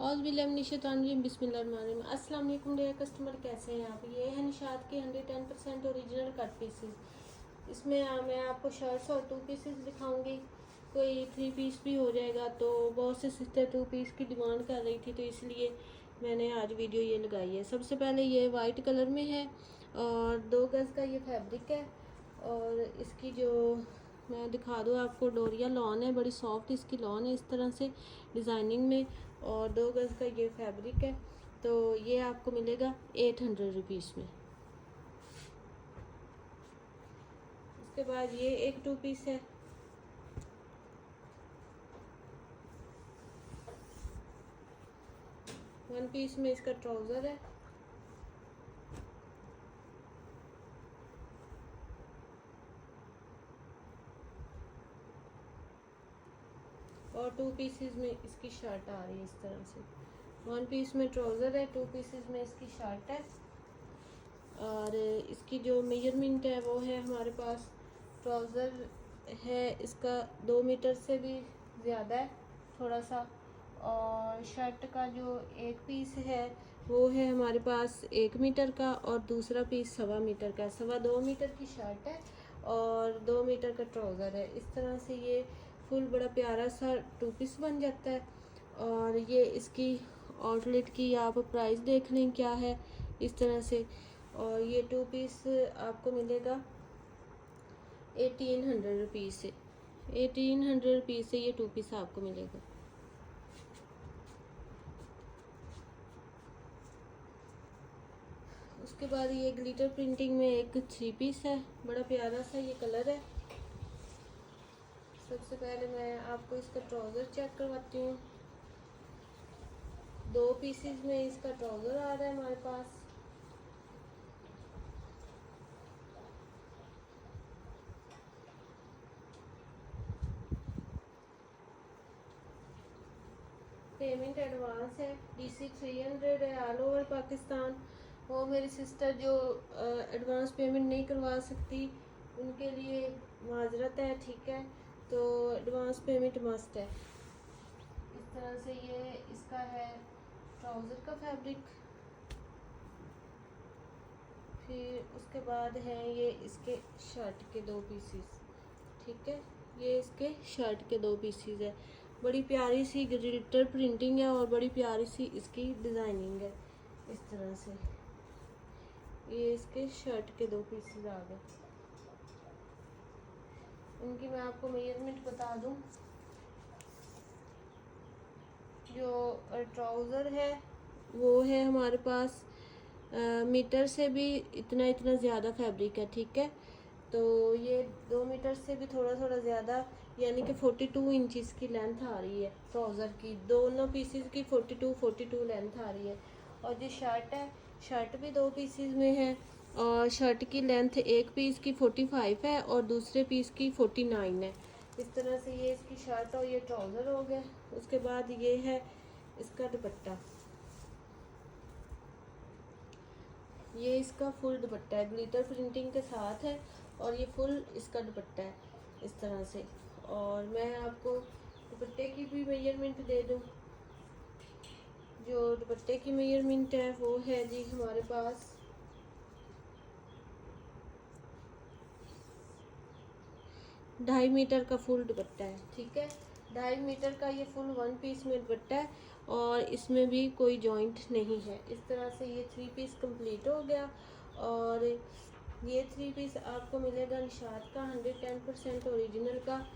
बिस्मिल्लाहिर्रहमानिर्रहीम। अस्सलाम वालेकुम डियर कस्टमर, कैसे हैं आप। ये है निशात के 110% ओरिजिनल कट पीसेस। इसमें मैं आपको शर्ट्स और 2 पीसेस दिखाऊंगी। कोई 3 पीस भी हो जाएगा। तो बहुत से सिस्टर 2 पीस की डिमांड कर रही थी, तो इसलिए मैंने आज वीडियो ये लगाई है। सबसे पहले ये वाइट कलर में है और 2 गज़ का ये फैब्रिक है। और इसकी जो मैं दिखा दूँ आपको, डोरिया लॉन है, बड़ी सॉफ्ट इसकी लॉन है, इस तरह से डिज़ाइनिंग में। और 2 गज़ का ये फैब्रिक है। तो ये आपको मिलेगा 800 रुपीज़ में। उसके बाद ये एक 2 पीस है। वन पीस में इसका ट्राउज़र है और 2 पीसेस में इसकी शर्ट आ रही है इस तरह से। 1 पीस में ट्राउज़र है, 2 पीसेस में इसकी शर्ट है। और इसकी जो मेजरमेंट है वो है हमारे पास, ट्राउज़र है इसका 2 मीटर से भी ज़्यादा है थोड़ा सा। और शर्ट का जो एक पीस है वो है हमारे पास 1 मीटर का और दूसरा पीस 1.25 मीटर का। 2.25 मीटर की शर्ट है और 2 मीटर का ट्राउज़र है। इस तरह से ये फुल बड़ा प्यारा सा 2 पीस बन जाता है। और ये इसकी आउटलेट की आप प्राइस देख लें क्या है इस तरह से। और ये 2 पीस आपको मिलेगा 1800 रुपीज़ से। 1800 रुपीज़ से ये 2 पीस आपको मिलेगा। उसके बाद ये ग्लिटर प्रिंटिंग में एक 3 पीस है, बड़ा प्यारा सा ये कलर है। सबसे पहले मैं आपको इसका ट्राउज़र चेक करवाती हूँ। 2 पीसेस में इसका ट्राउज़र आ रहा है हमारे पास। पेमेंट एडवांस है, DC 300 है ऑल ओवर पाकिस्तान। वो मेरी सिस्टर जो एडवांस पेमेंट नहीं करवा सकती उनके लिए माजरत है, ठीक है। तो एडवांस पेमेंट मस्ट है। इस तरह से ये इसका है ट्राउज़र का फैब्रिक। फिर उसके बाद है ये इसके शर्ट के 2 पीसीस, ठीक है। ये इसके शर्ट के 2 पीसीस है। बड़ी प्यारी सी ग्लिटर प्रिंटिंग है और बड़ी प्यारी सी इसकी डिज़ाइनिंग है इस तरह से। ये इसके शर्ट के 2 पीसेस आ गए। इनकी मैं आपको मेजरमेंट बता दूं। जो ट्राउज़र है वो है हमारे पास मीटर से भी इतना ज़्यादा फैब्रिक है, ठीक है। तो ये 2 मीटर से भी थोड़ा ज़्यादा, यानी कि 42 इंचज़ की लेंथ आ रही है ट्राउज़र की। दोनों पीसेस की 42 लेंथ आ रही है। और जो शर्ट है, शर्ट भी 2 पीसेस में है और शर्ट की लेंथ एक पीस की 45 है और दूसरे पीस की 49 है। इस तरह से ये इसकी शर्ट और ये ट्राउज़र हो गया। उसके बाद ये है इसका दुपट्टा। ये इसका फुल दुपट्टा है, ग्लिटर प्रिंटिंग के साथ है और ये फुल इसका दुपट्टा है इस तरह से। और मैं आपको दुपट्टे की भी मेजरमेंट दे दूँ। जो दुपट्टे की मेजरमेंट है वो है जी हमारे पास 2.5 मीटर का फुल दुपट्टा है, ठीक है। 2.5 मीटर का ये फुल 1 पीस में दुपट्टा है और इसमें भी कोई जॉइंट नहीं है। इस तरह से ये 3 पीस कंप्लीट हो गया। और ये 3 पीस आपको मिलेगा निशात का 110% ओरिजिनल का,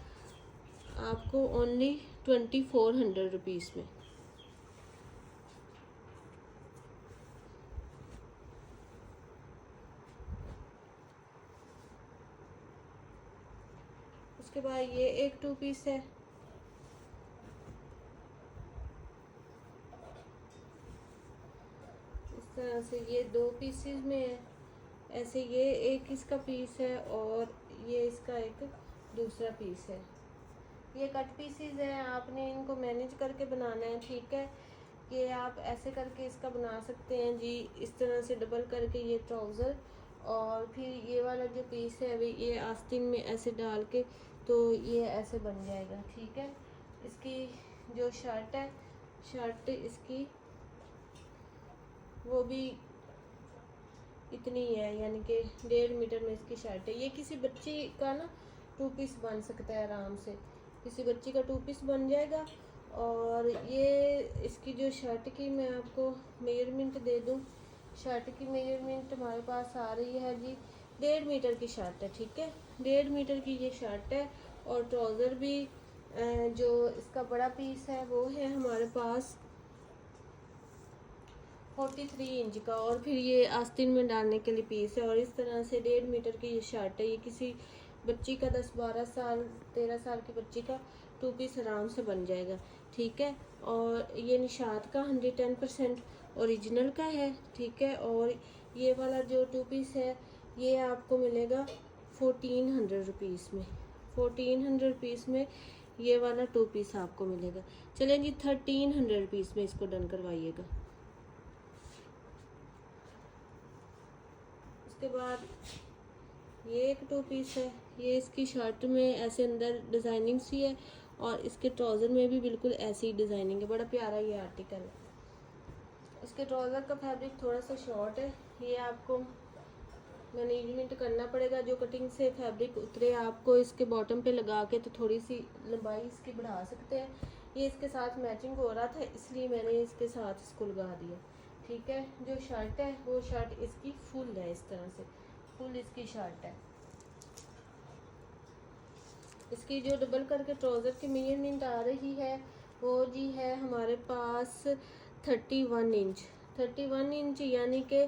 आपको ओनली 2400 रुपीज़ में। उसके बाद ये एक 2 पीस है। इस तरह से ये 2 पीसेस में है। ऐसे ये एक इसका पीस है और ये इसका एक दूसरा पीस है। ये कट पीसेस हैं, आपने इनको मैनेज करके बनाना है, ठीक है। कि आप ऐसे करके इसका बना सकते हैं जी, इस तरह से डबल करके ये ट्राउज़र। और फिर ये वाला जो पीस है अभी ये आस्तीन में ऐसे डाल के तो ये ऐसे बन जाएगा, ठीक है। इसकी जो शर्ट है, शर्ट इसकी वो भी इतनी है, यानी कि 1.5 मीटर में इसकी शर्ट है। ये किसी बच्ची का ना 2 पीस बन सकता है आराम से, किसी बच्ची का 2 पीस बन जाएगा। और ये इसकी जो शर्ट की मैं आपको मेजरमेंट दे दूं, शर्ट की मेजरमेंट हमारे पास आ रही है जी 1.5 मीटर की शर्ट है, ठीक है। 1.5 मीटर की ये शर्ट है। और ट्राउज़र भी जो इसका बड़ा पीस है वो है हमारे पास 43 इंच का, और फिर ये आस्तीन में डालने के लिए पीस है। और इस तरह से 1.5 मीटर की ये शर्ट है। ये किसी बच्ची का 10-12 साल 13 साल की बच्ची का 2 पीस आराम से बन जाएगा, ठीक है। और ये निशात का 110% ओरिजिनल का है, ठीक है। और ये वाला जो 2 पीस है ये आपको मिलेगा 1400 रुपीज़ में, 1400 रुपीज़ में ये वाला 2 पीस आपको मिलेगा। चलें जी 1300 रुपीज़ में इसको डन करवाइएगा। उसके बाद ये एक 2 पीस है। ये इसकी शर्ट में ऐसे अंदर डिज़ाइनिंग सी है और इसके ट्राउज़र में भी बिल्कुल ऐसी ही डिज़ाइनिंग है। बड़ा प्यारा ये आर्टिकल है। इसके ट्राउज़र का फैब्रिक थोड़ा सा शॉर्ट है, ये आपको मैनेजमेंट करना पड़ेगा। जो कटिंग से फैब्रिक उतरे आपको इसके बॉटम पे लगा के तो थोड़ी सी लंबाई इसकी बढ़ा सकते हैं। ये इसके साथ मैचिंग हो रहा था इसलिए मैंने इसके साथ इसको लगा दिया, ठीक है। जो शर्ट है वो शर्ट इसकी फुल है, इस तरह से फुल इसकी शर्ट है। इसकी जो डबल करके ट्राउज़र की मेजरमेंट आ रही है वो जी है हमारे पास 31 इंच, 31 इंच यानी कि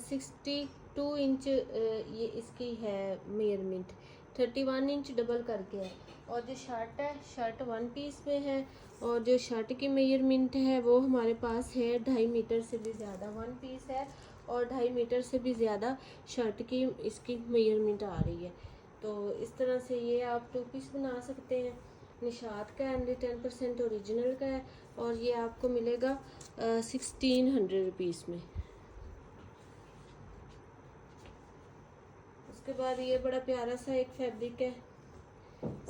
62 इंच ये इसकी है मेजरमेंट, 31 इंच डबल करके है। और जो शर्ट है शर्ट 1 पीस में है। और जो शर्ट की मेजरमेंट है वो हमारे पास है 2.5 मीटर से भी ज़्यादा 1 पीस है। और 2.5 मीटर से भी ज़्यादा शर्ट की इसकी मेजरमेंट आ रही है। तो इस तरह से ये आप 2 पीस बना सकते हैं। निशात का 110% ओरिजिनल का है। और ये आपको मिलेगा 1600 रुपीज़ में। उसके बाद ये बड़ा प्यारा सा एक फैब्रिक है,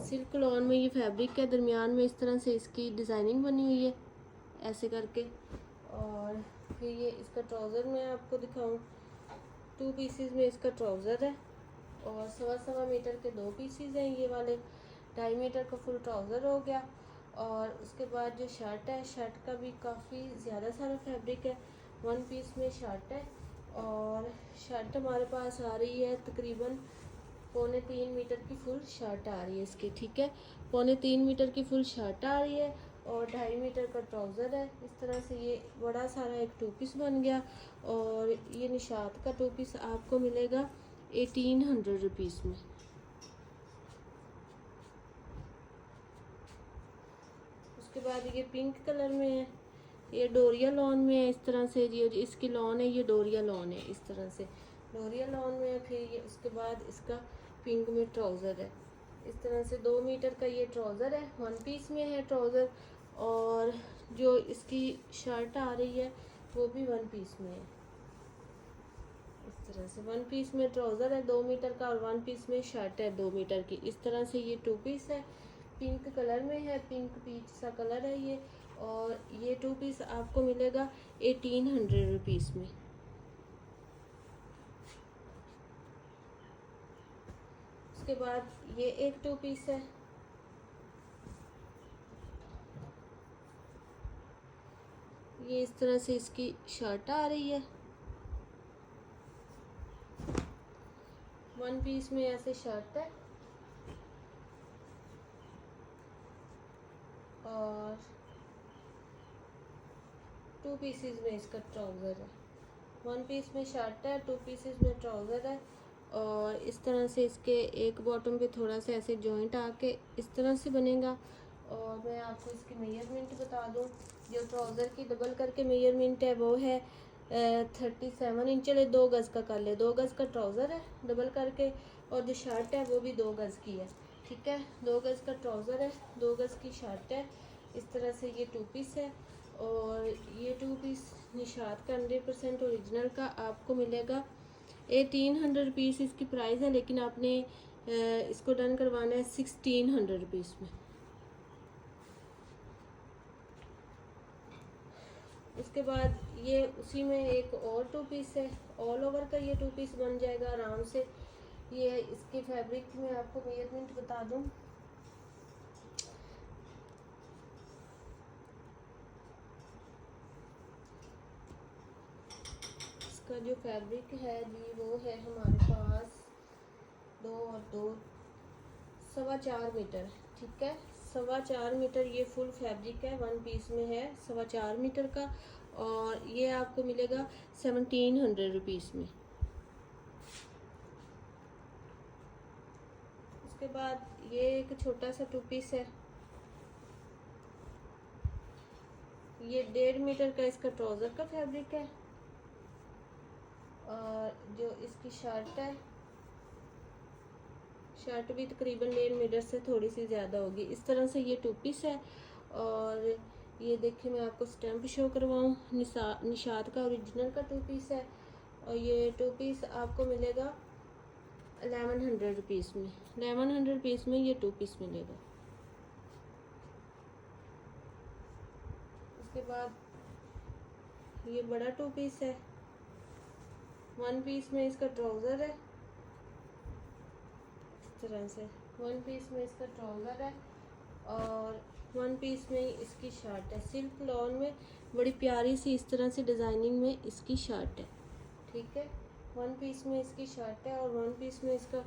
सिल्क लॉन में ये फैब्रिक है। दरमियान में इस तरह से इसकी डिज़ाइनिंग बनी हुई है ऐसे करके। और फिर ये इसका ट्राउज़र मैं आपको दिखाऊं, 2 पीसेस में इसका ट्राउज़र है। और 1.25 मीटर के 2 पीसीज हैं ये वाले, 2.5 मीटर का फुल ट्राउज़र हो गया। और उसके बाद जो शर्ट है शर्ट का भी काफ़ी ज़्यादा सारा फैब्रिक है, 1 पीस में शर्ट है। और शर्ट हमारे पास आ रही है तकरीबन 3.25 मीटर की फुल शर्ट आ रही है इसकी, ठीक है। 3.25 मीटर की फुल शर्ट आ रही है और 2.5 मीटर का ट्राउज़र है। इस तरह से ये बड़ा सारा एक 2 पीस बन गया। और ये निशात का 2 पीस आपको मिलेगा 1800 रुपीज़ में। उसके बाद ये पिंक कलर में है, ये डोरिया लॉन में है। इस तरह से ये इसकी लॉन है, ये डोरिया लॉन है, इस तरह से डोरिया लॉन में है। फिर ये उसके बाद इसका पिंक में ट्राउज़र है। इस तरह से 2 मीटर का ये ट्राउज़र है, 1 पीस में है ट्राउज़र। और जो इसकी शर्ट आ रही है वो भी 1 पीस में है। इस तरह से 1 पीस में ट्राउज़र है 2 मीटर का और 1 पीस में शर्ट है 2 मीटर की। इस तरह से ये 2 पीस है, पिंक कलर में है, पिंक पीच सा कलर है ये। और ये 2 पीस आपको मिलेगा 1800 रुपीज़ में। उसके बाद ये एक 2 पीस है, ये इस तरह से इसकी शर्ट आ रही है, 1 पीस में ऐसे शर्ट है। और 2 पीसेस में इसका ट्राउज़र है, 1 पीस में शर्ट है, 2 पीसेस में ट्राउज़र है। और इस तरह से इसके एक बॉटम पे थोड़ा सा ऐसे जॉइंट आके इस तरह से बनेगा। और मैं आपको इसकी मेजरमेंट बता दूं, जो ट्राउज़र की डबल करके मेजरमेंट है वो है 37 इंच। चले 2 गज़ का कर ले, 2 गज़ का ट्राउज़र है डबल करके। और जो शर्ट है वो भी 2 गज़ की है, ठीक है। 2 गज़ का ट्राउज़र है, 2 गज़ की शर्ट है। इस तरह से ये 2 पीस है। और ये 2 पीस निशात का 100% ओरिजिनल का आपको मिलेगा 1800 रुपीज़ इसकी प्राइस है। लेकिन आपने इसको डन करवाना है 1600 रुपीज़ में। उसके बाद ये उसी में एक और 2 पीस है, ऑल ओवर का ये 2 पीस बन जाएगा आराम से। ये इसके फैब्रिक में आपको मेजरमेंट बता दूं, इसका जो फैब्रिक है जी वो है हमारे पास 2 और 2 4.25 मीटर, ठीक है। 4.25 मीटर ये फुल फैब्रिक है, 1 पीस में है 4.25 मीटर का, और ये आपको मिलेगा 1700 रुपीज़ में। उसके बाद ये एक छोटा सा 2 पीस है, ये 1.5 मीटर का इसका ट्राउज़र का फैब्रिक है, और जो इसकी शर्ट है, शर्ट भी तकरीबन 1.5 मीटर से थोड़ी सी ज़्यादा होगी। इस तरह से ये 2 पीस है। और ये देखिए मैं आपको स्टैम्प शो करवाऊँ, निशात का ओरिजिनल का 2 पीस है, और ये 2 पीस आपको मिलेगा 1100 रुपीज़ में। 1100 रुपीज़ में ये 2 पीस मिलेगा। उसके बाद ये बड़ा 2 पीस है, 1 पीस में इसका ट्राउज़र है, इस तरह से 1 पीस में इसका ट्राउज़र है, और 1 पीस में इसकी शर्ट है, सिल्क लॉन में बड़ी प्यारी सी इस तरह से डिज़ाइनिंग में इसकी शर्ट है, ठीक है। 1 पीस में इसकी शर्ट है और 1 पीस में इसका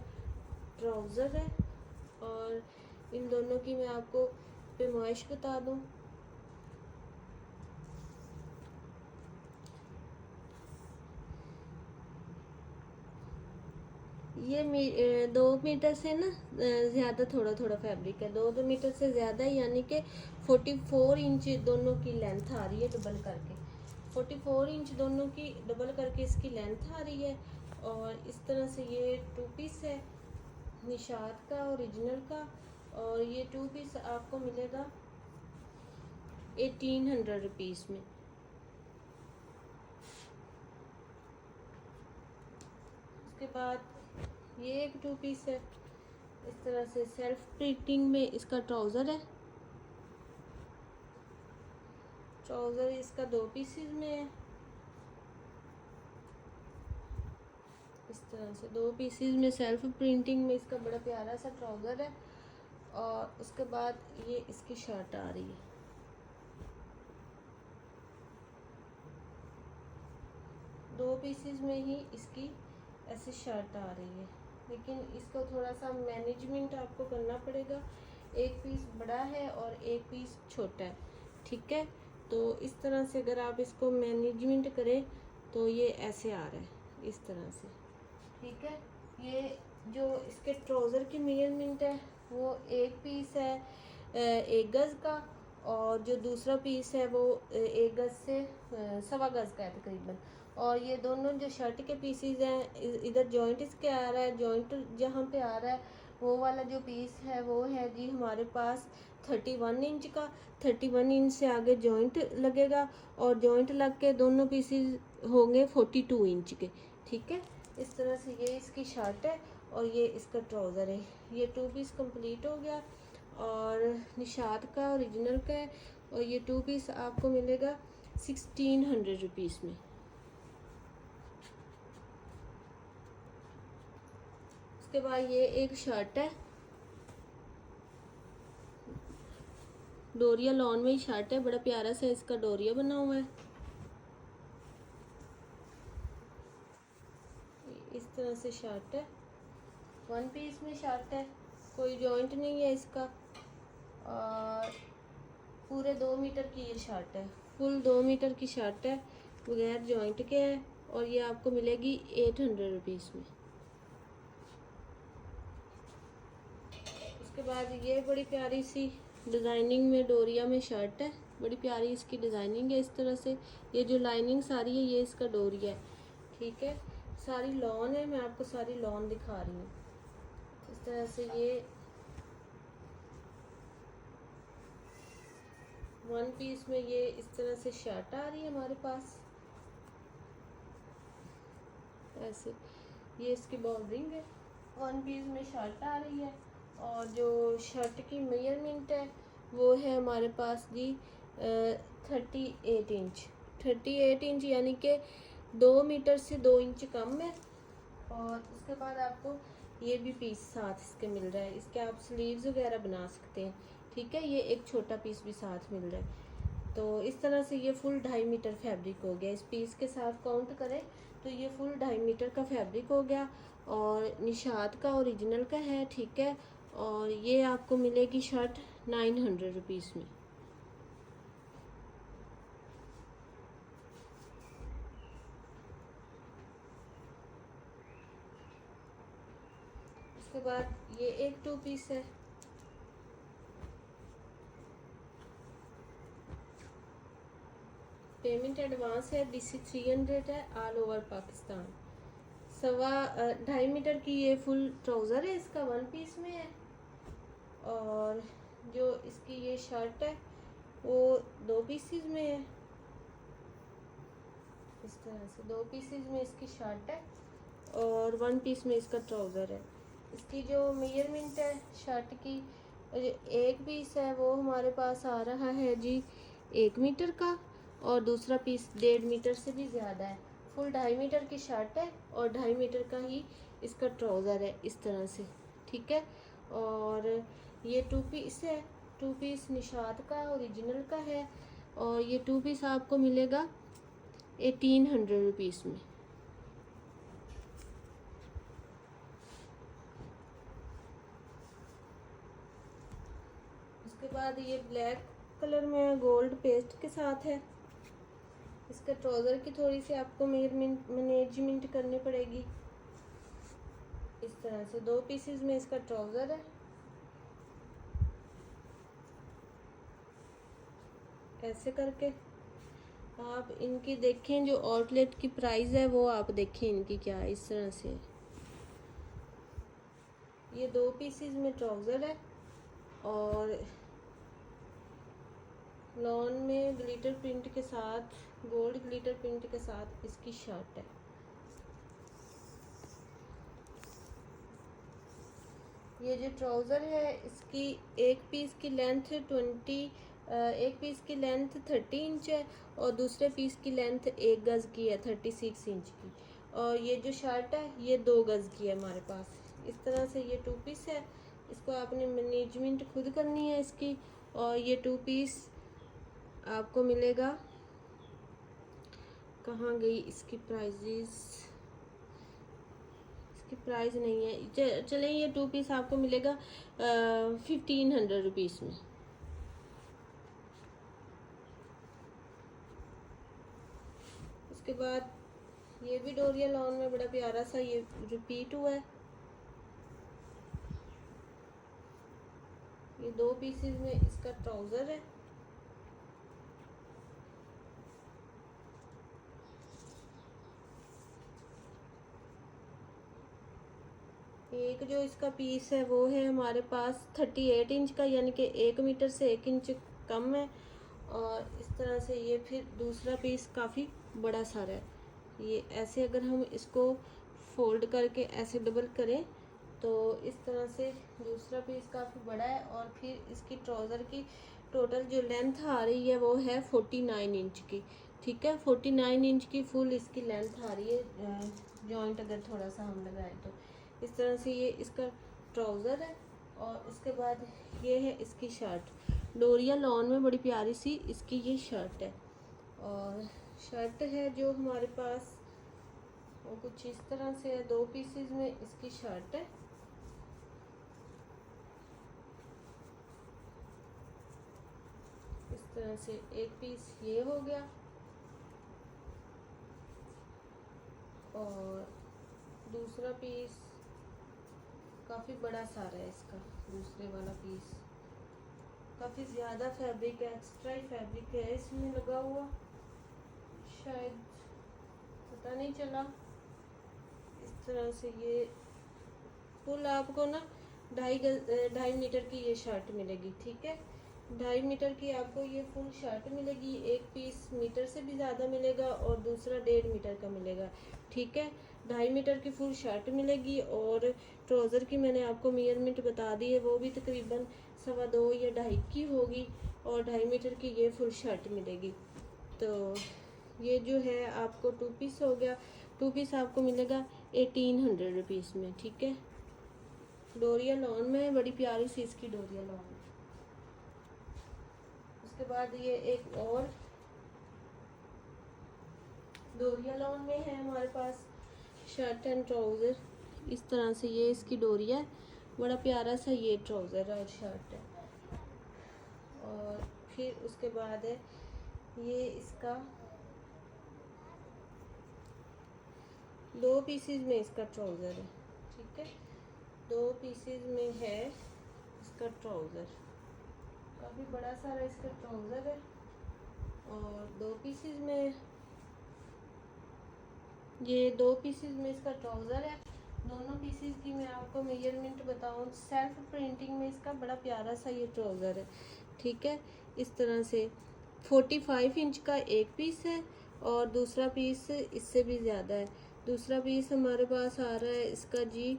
ट्राउज़र है। और इन दोनों की मैं आपको पैमाइश बता दूं, ये 2 मीटर से ना ज़्यादा थोड़ा थोड़ा फैब्रिक है, 2 मीटर से ज़्यादा, यानी कि 44 इंच दोनों की लेंथ आ रही है डबल करके, 44 इंच दोनों की डबल करके इसकी लेंथ आ रही है। और इस तरह से ये 2 पीस है निशात का ओरिजिनल का, और ये 2 पीस आपको मिलेगा 1800 रुपीज़ में। उसके बाद ये एक 2 पीस है, इस तरह से सेल्फ प्रिंटिंग में इसका ट्राउज़र है, ट्राउज़र इसका 2 पीसेस में है, इस तरह से 2 पीसेस में सेल्फ प्रिंटिंग में इसका बड़ा प्यारा सा ट्राउज़र है। और उसके बाद ये इसकी शर्ट आ रही है, दो पीसेस में ही इसकी ऐसे शर्ट आ रही है, लेकिन इसको थोड़ा सा मैनेजमेंट आपको करना पड़ेगा, एक पीस बड़ा है और एक पीस छोटा है, ठीक है। तो इस तरह से अगर आप इसको मैनेजमेंट करें तो ये ऐसे आ रहा है इस तरह से, ठीक है। ये जो इसके ट्राउज़र की मेजरमेंट है वो एक पीस है 1 गज़ का, और जो दूसरा पीस है वो 1 गज़ से 1.25 गज़ का है तकरीबन। और ये दोनों जो शर्ट के पीसीज हैं, इधर जॉइंट इसके आ रहा है, जॉइंट जहाँ पे आ रहा है वो वाला जो पीस है वो है जी हमारे पास 31 इंच का, 31 इंच से आगे जॉइंट लगेगा, और जॉइंट लग के दोनों पीसीज होंगे 42 इंच के, ठीक है। इस तरह से ये इसकी शर्ट है और ये इसका ट्राउज़र है। ये 2 पीस कंप्लीट हो गया, और निशात का ओरिजिनल का है, और ये 2 पीस आपको मिलेगा 1600 रुपीज़ में। उसके बाद ये एक शर्ट है, डोरिया लॉन में ही शर्ट है, बड़ा प्यारा सा इसका डोरिया बना हुआ है, इस तरह से शर्ट है, 1 पीस में शर्ट है, कोई जॉइंट नहीं है इसका, और पूरे 2 मीटर की ये शर्ट है, फुल 2 मीटर की शर्ट है बगैर जॉइंट के है, और ये आपको मिलेगी 800 रुपीज़ में। उसके बाद ये बड़ी प्यारी सी डिज़ाइनिंग में डोरिया में शर्ट है, बड़ी प्यारी इसकी डिज़ाइनिंग है इस तरह से, ये जो लाइनिंग सारी है ये इसका डोरिया है, ठीक है। सारी लॉन है, मैं आपको सारी लॉन दिखा रही हूँ। इस तरह से ये 1 पीस में ये इस तरह से शर्ट आ रही है हमारे पास, ऐसे ये इसकी बॉर्डरिंग है, 1 पीस में शर्ट आ रही है, और जो शर्ट की मेजरमेंट है वो है हमारे पास जी 38 इंच 38 इंच, यानी कि 2 मीटर से 2 इंच कम है। और उसके बाद आपको ये भी पीस साथ इसके मिल रहा है, इसके आप स्लीव्स वगैरह बना सकते हैं, ठीक है। ये एक छोटा पीस भी साथ मिल रहा है। तो इस तरह से ये फुल 2.5 मीटर फैब्रिक हो गया। इस पीस के साथ काउंट करें तो ये फुल 2.5 मीटर का फैब्रिक हो गया और निशात का ओरिजिनल का है, ठीक है। और ये आपको मिलेगी शर्ट 900 रुपीज़ में। उसके बाद ये एक 2 पीस है, पेमेंट एडवांस है, DC 300 है, ऑल ओवर पाकिस्तान। 2.5 मीटर की ये फुल ट्राउज़र है, इसका 1 पीस में है। और जो इसकी ये शर्ट है वो 2 पीसीज में है, इस तरह से 2 पीसीज में इसकी शर्ट है और 1 पीस में इसका ट्राउज़र है। इसकी जो मेजरमेंट है शर्ट की, एक पीस है वो हमारे पास आ रहा है जी 1 मीटर का, और दूसरा पीस 1.5 मीटर से भी ज़्यादा है। फुल 2.5 मीटर की शर्ट है और 2.5 मीटर का ही इसका ट्राउज़र है, इस तरह से, ठीक है। और ये 2 पीस है, 2 पीस निशात का ओरिजिनल का है और ये 2 पीस आपको मिलेगा 1800 रुपीज़ में। उसके बाद ये ब्लैक कलर में गोल्ड पेस्ट के साथ है। इसके ट्राउज़र की थोड़ी सी आपको मैनेजमेंट करनी पड़ेगी, इस तरह से 2 पीसेस में इसका ट्राउज़र है। ऐसे करके आप इनकी देखें, जो आउटलेट की प्राइस है वो आप देखें इनकी क्या है, इस तरह से। ये 2 पीसेस में ट्राउज़र है और लॉन में ग्लिटर प्रिंट के साथ, गोल्ड ग्लिटर प्रिंट के साथ इसकी शर्ट है। ये जो ट्राउज़र है इसकी एक पीस की लेंथ एक पीस की लेंथ 30 इंच है और दूसरे पीस की लेंथ 1 गज़ की है, 36 इंच की। और ये जो शर्ट है ये 2 गज़ की है हमारे पास। इस तरह से ये 2 पीस है, इसको आपने मैनेजमेंट खुद करनी है इसकी। और ये 2 पीस आपको मिलेगा, कहाँ गई इसकी प्राइजेस, इसकी प्राइस नहीं है, चलें ये 2 पीस आपको मिलेगा 1500 रुपीज़ में। उसके बाद ये भी डोरिया लॉन में बड़ा प्यारा सा ये रिपीट हुआ है। ये 2 पीसेस में इसका ट्राउज़र है। एक जो इसका पीस है वो है हमारे पास 38 इंच का, यानी कि 1 मीटर से 1 इंच कम है। और इस तरह से ये फिर दूसरा पीस काफ़ी बड़ा सारा है। ये ऐसे अगर हम इसको फोल्ड करके ऐसे डबल करें तो इस तरह से दूसरा पीस काफ़ी बड़ा है। और फिर इसकी ट्राउज़र की टोटल जो लेंथ आ रही है वो है 49 इंच की, ठीक है। 49 इंच की फुल इसकी लेंथ आ रही है, जॉइंट अगर थोड़ा सा हम लगाएं तो इस तरह से ये इसका ट्राउज़र है। और इसके बाद ये है इसकी शर्ट, डोरिया लॉन में बड़ी प्यारी सी इसकी ये शर्ट है। और शर्ट है जो हमारे पास वो कुछ इस तरह से है, 2 पीसेस में इसकी शर्ट है। इस तरह से एक पीस ये हो गया और दूसरा पीस काफ़ी बड़ा सारा है इसका, दूसरे वाला पीस काफ़ी ज़्यादा फैब्रिक है, एक्स्ट्रा ही फैब्रिक है इसमें लगा हुआ, शायद पता नहीं चला। इस तरह से ये फुल आपको ना 2.5 मीटर की ये शर्ट मिलेगी, ठीक है। 2.5 मीटर की आपको ये फुल शर्ट मिलेगी। एक पीस मीटर से भी ज़्यादा मिलेगा और दूसरा 1.5 मीटर का मिलेगा, ठीक है। 2.5 मीटर की फुल शर्ट मिलेगी और ट्राउज़र की मैंने आपको मेजरमेंट बता दी है, वो भी तकरीबन 2.25 या 2.5 की होगी और 2.5 मीटर की ये फुल शर्ट मिलेगी। तो ये जो है आपको 2 पीस हो गया। 2 पीस आपको मिलेगा 1800 रुपीज़ में, ठीक है। डोरिया लॉन में बड़ी प्यारी सी इसकी डोरिया लॉन है। उसके बाद ये एक और डोरिया लॉन में है हमारे पास शर्ट एंड ट्राउज़र। इस तरह से ये इसकी डोरिया है, बड़ा प्यारा सा ये ट्राउज़र है और शर्ट है। और फिर उसके बाद है ये इसका 2 पीसेस में इसका ट्राउज़र है, ठीक है। 2 पीसेस में है इसका ट्राउज़र, काफ़ी बड़ा सारा इसका ट्राउज़र है। और 2 पीसेस में, ये 2 पीसेस में इसका ट्राउज़र है। दोनों पीसेस की मैं आपको मेजरमेंट बताऊं, सेल्फ प्रिंटिंग में इसका बड़ा प्यारा सा ये ट्राउज़र है, ठीक है। इस तरह से 45 इंच का एक पीस है और दूसरा पीस इससे भी ज़्यादा है। दूसरा पीस हमारे पास आ रहा है इसका जी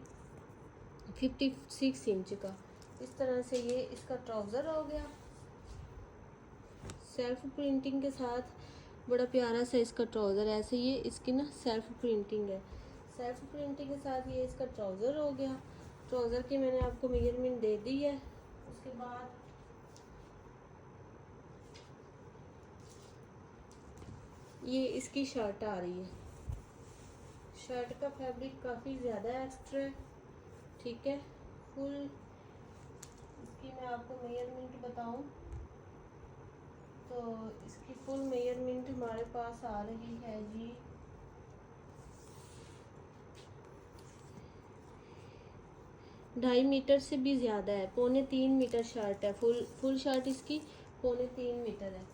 56 इंच का। इस तरह से ये इसका ट्राउज़र हो गया सेल्फ प्रिंटिंग के साथ, बड़ा प्यारा सा इसका ट्राउज़र है। ऐसे ये इसकी ना सेल्फ प्रिंटिंग है, सेल्फ प्रिंटिंग के साथ ये इसका ट्राउज़र हो गया। ट्राउज़र की मैंने आपको मेजरमेंट दे दी है। उसके बाद ये इसकी शर्ट आ रही है। शर्ट का फैब्रिक काफ़ी ज़्यादा एक्स्ट्रा है, ठीक है। फुल इसकी मैं आपको मेजरमेंट बताऊं तो इसकी फुल मेजरमेंट हमारे पास आ रही है जी 2.5 मीटर से भी ज़्यादा है, 2.25 मीटर शर्ट है। फुल शर्ट इसकी 2.25 मीटर है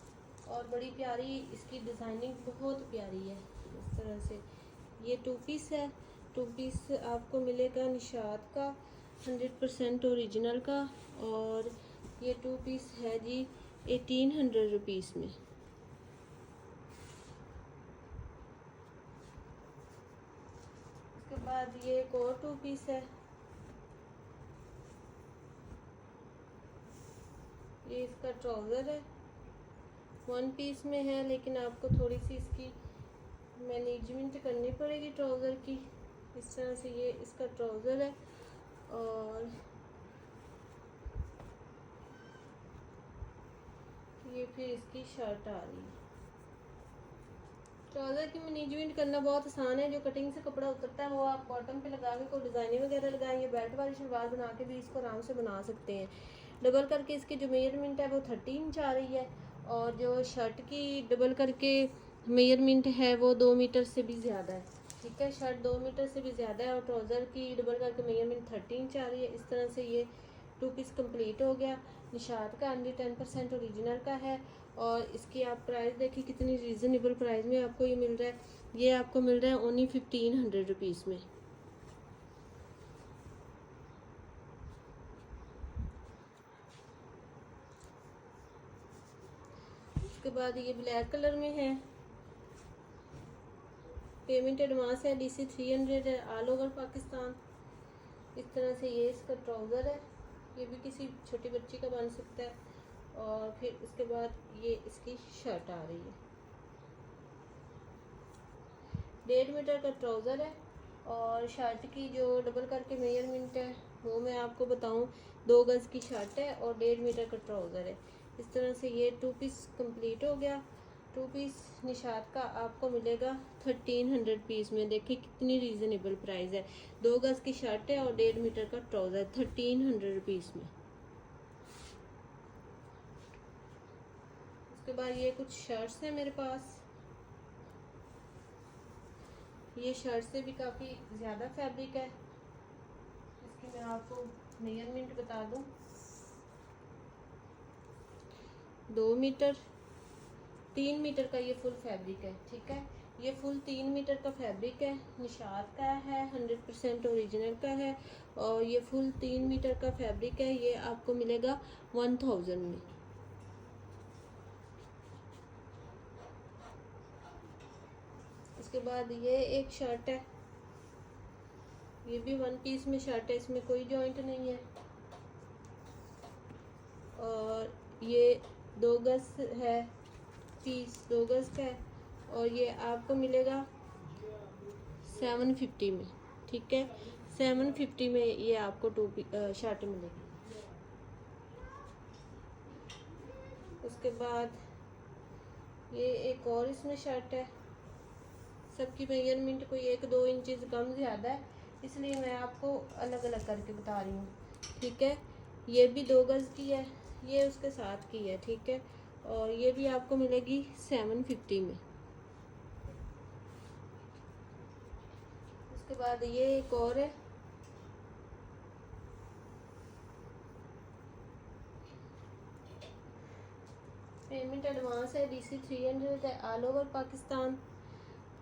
और बड़ी प्यारी इसकी डिज़ाइनिंग बहुत प्यारी है। इस तरह से ये 2 पीस है। 2 पीस आपको मिलेगा निशात का 100% ओरिजिनल का, और ये 2 पीस है जी 1800 रुपीज़ में। उसके बाद ये एक और 2 पीस है, ये इसका ट्राउज़र है। 1 पीस में है लेकिन आपको थोड़ी सी इसकी मैनेजमेंट करनी पड़ेगी ट्राउज़र की। इस तरह से ये इसका ट्राउज़र है और ये फिर इसकी शर्ट आ रही है। ट्राउज़र की मैनेजमेंट करना बहुत आसान है। जो कटिंग से कपड़ा उतरता है वो आप बॉटम पे लगा के कोई डिज़ाइनिंग वगैरह लगाएंगे, बेल्ट वाली शलवार बना के भी इसको आराम से बना सकते हैं। डबल करके इसकी जो मेजरमेंट है वो 30 इंच आ रही है और जो शर्ट की डबल करके मेजरमेंट है वो 2 मीटर से भी ज़्यादा है, ठीक है। शर्ट 2 मीटर से भी ज़्यादा है और ट्राउज़र की डबल करके मेजरमेंट 30 इंच आ रही है। इस तरह से ये 2 पीस कंप्लीट हो गया। निशात का 110% ओरिजिनल का है और इसकी आप प्राइस देखिए कितनी रीज़नेबल प्राइस में आपको ये मिल रहा है। ये आपको मिल रहा है ओनली 1500 रुपीज़ में। उसके बाद ये ब्लैक कलर में है, पेमेंट एडवांस है, DC 300 है, ऑल ओवर पाकिस्तान। इस तरह से ये इसका ट्राउज़र है, ये भी किसी छोटी बच्ची का बन सकता है। और फिर उसके बाद ये इसकी शर्ट आ रही है, 1.5 मीटर का ट्राउज़र है और शर्ट की जो डबल करके मेजरमेंट है वो मैं आपको बताऊं, 2 गज़ की शर्ट है और 1.5 मीटर का ट्राउज़र है। इस तरह से ये 2 पीस कंप्लीट हो गया। 2 पीस निशात का आपको मिलेगा 1300 पीस में। देखिए कितनी रीज़नेबल प्राइस है। 2 गज़ की शर्ट है और 1.5 मीटर का ट्राउज़र 1300 रुपीज़ में। उसके बाद ये कुछ शर्ट्स हैं मेरे पास। ये शर्ट से भी काफ़ी ज़्यादा फैब्रिक है। इसकी मैं आपको मेजरमेंट बता दूं, 2 मीटर 3 मीटर का ये फुल फैब्रिक है, ठीक है। ये फुल 3 मीटर का फैब्रिक है, निशात का है, 100% ओरिजिनल का है और ये फुल 3 मीटर का फैब्रिक है। ये आपको मिलेगा 1000 में। उसके बाद ये एक शर्ट है, ये भी 1 पीस में शर्ट है, इसमें कोई जॉइंट नहीं है और ये 2 गज़ है, पीस 2 गज़ का है और ये आपको मिलेगा 750 में। ठीक है, 750 में ये आपको शर्ट मिलेगी। उसके बाद ये एक और इसमें शर्ट है, सबकी मेजरमेंट कोई 1-2 इंचज़ कम ज़्यादा है, इसलिए मैं आपको अलग अलग करके बता रही हूँ। ठीक है, ये भी 2 गज़ की है, ये उसके साथ की है। ठीक है, और ये भी आपको मिलेगी 750 में। उसके बाद ये एक और है, पेमेंट एडवांस है, DC 300 है, ऑल ओवर पाकिस्तान।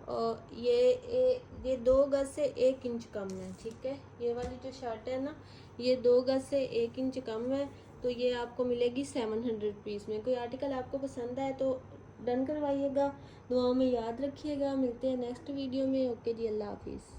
और ये 2 गज से 1 इंच कम है। ठीक है, ये वाली जो शर्ट है ना, ये 2 गज से 1 इंच कम है, तो ये आपको मिलेगी 700 रुपीज़ में। कोई आर्टिकल आपको पसंद आए तो डन करवाइएगा, दुआओं में याद रखिएगा। मिलते हैं नेक्स्ट वीडियो में। ओके जी, अल्लाह हाफिज़।